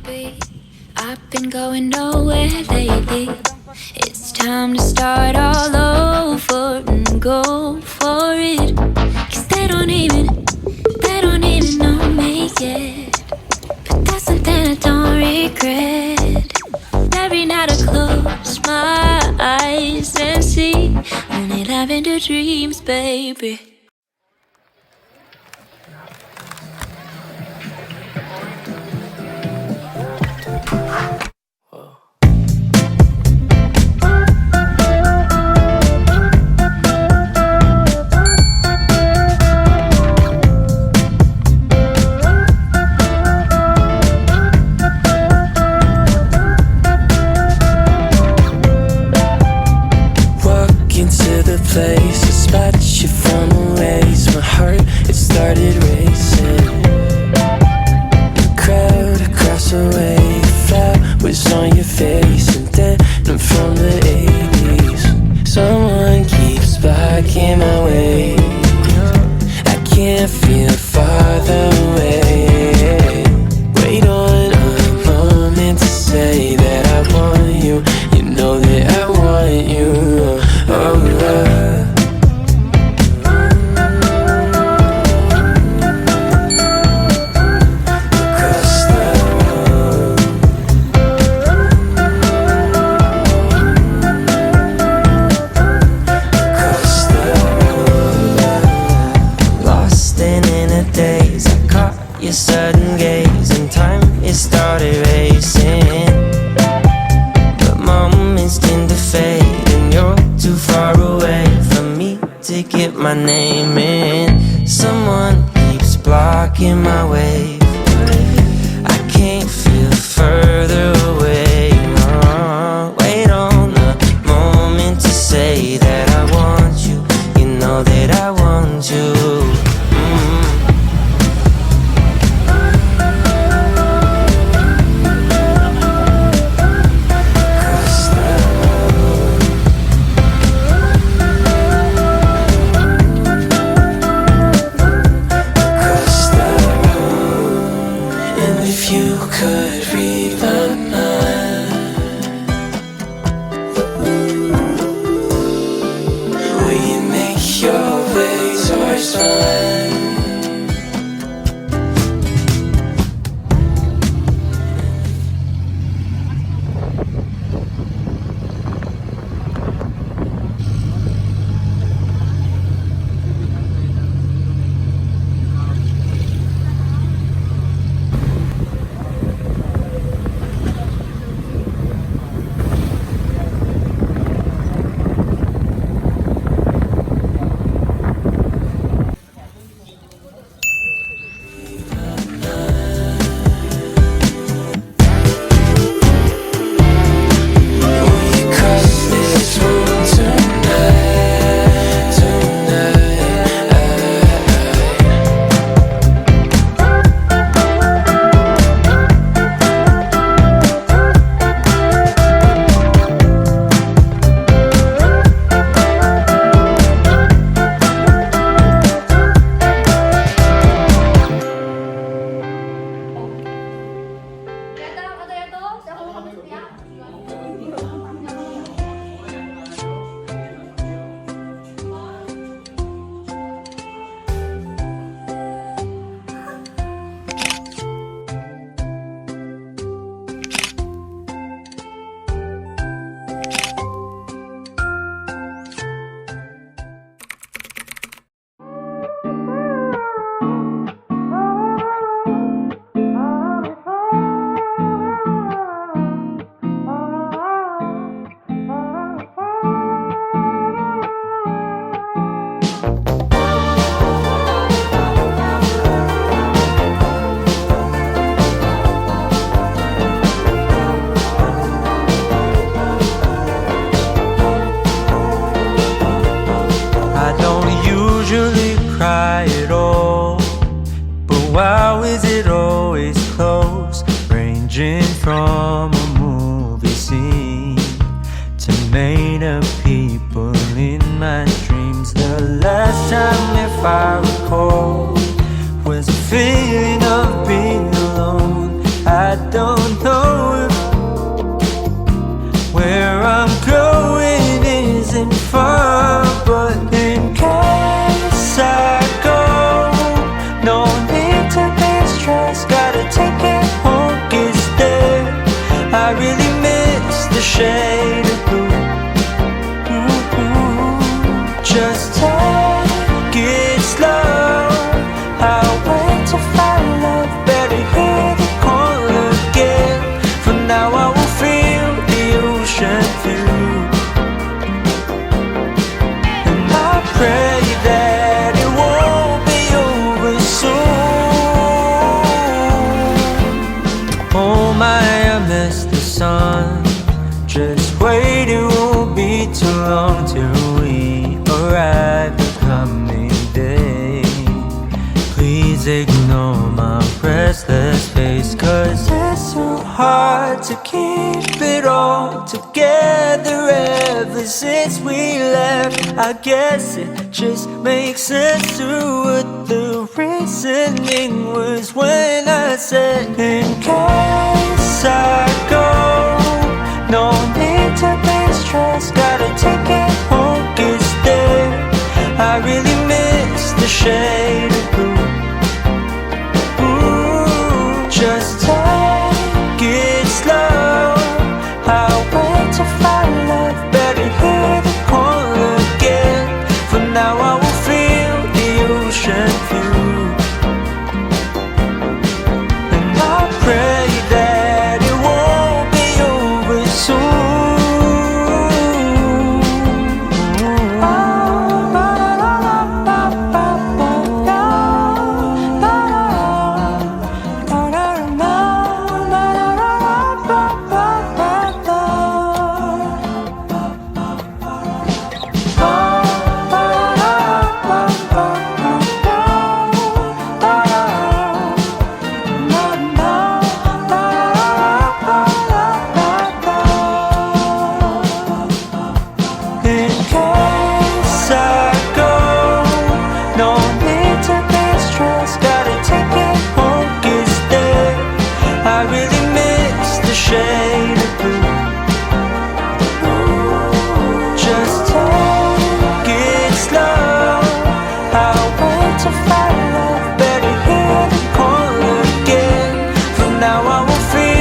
baby. I've been going nowhere lately. It's time to start all over and go for it. 'Cause they don't even know me yet. But that's something I don't regret. Every night I close my eyes and see only lavender dreams, baby. Place, a spot you found a ways. My heart, it started racing. The crowd across the way, the flat was on your face. And then I'm from the 80s. Someone keeps blocking my way. I can't feel farther away. Wait on a moment to say that I want you. You know that I want you. Oh, your sudden gaze and time, it started racing. But moments tend to fade and you're too far away from me to get my name in. Someone keeps blocking my way. I can't feel further away. Wait on a moment to say that I want you. You know that I want you. From a movie scene to made up people in my dreams. The last time, if I recall, was a feeling of being alone. I don't know where I'm going isn't far, but in case I go, no need to be stressed. Gotta take it home, 'cause there I really miss the shade of blue. Just take it slow. I'll wait to find love. Better hear the call again. For now I will feel the ocean view, and I pray that it won't be over soon. Oh my, I miss the sun. Just wait, it won't be too long till we arrive the coming day. Please ignore my restless face, 'cause it's so hard to keep it all together ever since we left. I guess it just makes sense to what the reasoning was when I said, in case I go, no need to be stressed. Gotta take it home, 'cause there I really miss the shade of blue. Just take it slow. I'll wait to find love. Better hear the call again. For now I will feel the ocean view, and I pray that it won't be over soon. In case I go, no need to be stressed. Gotta take it home, 'cause there I really miss the shade of blue. Just take it slow. I'll wait to find love. Better hear the call again. From now I will feel